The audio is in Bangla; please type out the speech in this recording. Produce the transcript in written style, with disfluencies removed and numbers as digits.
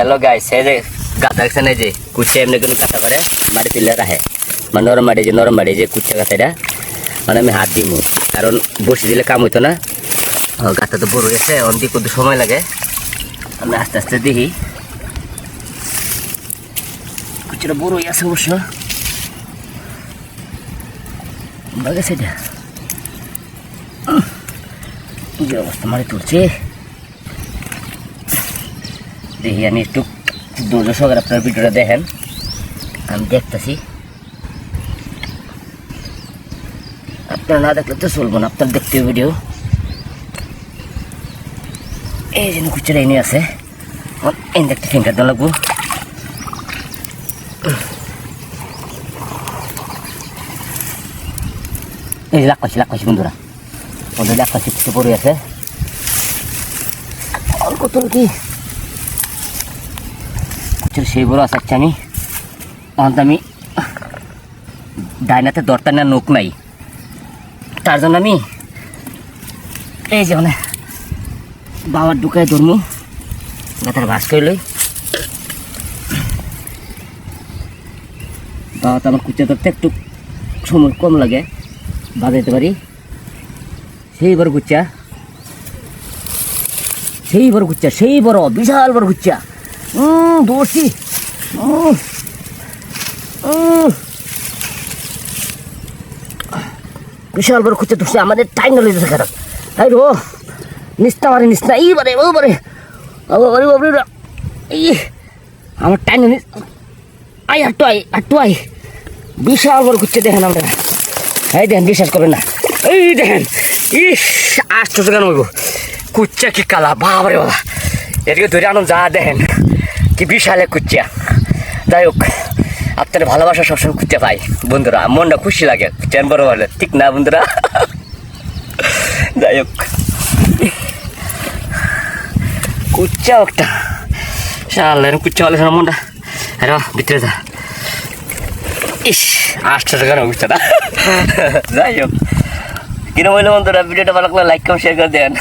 হ্যালো গাইস, এই যে গাঁথা দেখছেন, এই যে কুচ্চা এমনি কোনো গাঁথা করে বাড়ি তুলে রাখে, মানে নরম বাড়ি যে কুচ্চা গাঁথাটা মানে আমি হাত দিব, কারণ বসে দিলে কাম হইতো না। গাঁথা তো বড় গেছে, অন্তি কত সময় লাগে, আমি আস্তে আস্তে দেখি। কুচ্চাটা বড় হয়ে আছে অবশ্য, গেছে এটা যে অবস্থা মারি তুলছে। দেখি আমি একটু ধৈর্য সহকারে আপনার ভিডিওটা দেখেন, আমি দেখতেছি। আপনারা না দেখলে তো চলবো না, আপনার দেখতে ভিডিও। এই যেন কুচ্চাটা এনে আছে, এই দেখতে ফিঙ্গার দেওয়া লাগবো। এই যে লাখ পাইছি বন্ধুরা, লাখ পাইছি কিছু পড়ে আছে অল্প তোর কি সেই বড় আছে। আচ্ছা আমি ডাইনাতে দরকার না, নোক নাই, তার জন্য আমি এই যে মানে বাবার ঢুকায় ধরমু, গাথার ভাস করে লই। বাবা তো আমার কুচা ধরতে একটু সময় কম লাগে, বাজাইতে পারি। সেই বড় কুচ্চা, সেই বড় বিশাল বড় কুচ্চা। দৌড়ছি, বিশাল বড় কুচ্চা ধরছে, আমাদের টাইম নলে যেতে খারাপ। তাই রো নিস্তা এইবারে এই আমার টাইম আটটু আই বিশাল বড় কুচ্চা দেখেন আমরা। এই দেখেন, বিশ্বাস করবেন না, এই দেখেন, ইস আশ্চর্য কেন হইব, কুচ্চা কি কালা, বাবারে বাবা, এদিকে ধরে আনুন যা দেখেন কি বিশাল এক কুচ্চা। যাই হোক, আপনার ভালোবাসা সবসময় কুচ্চা পাই বন্ধুরা, মনটা খুশি লাগে কুচ্চান বড় হলে, ঠিক না বন্ধুরা? যাই হোক, কুচ্চা একটা শাল কুচ্চা হলে মনটা আরে ভিতরে যা, ইস আশ্চর্য কেন কুচ্চাটা। যাই হোক, কিরম হইলো বন্ধুরা, ভিডিওটা ভালো লাগলে লাইক কমেন্ট শেয়ার করে দেন।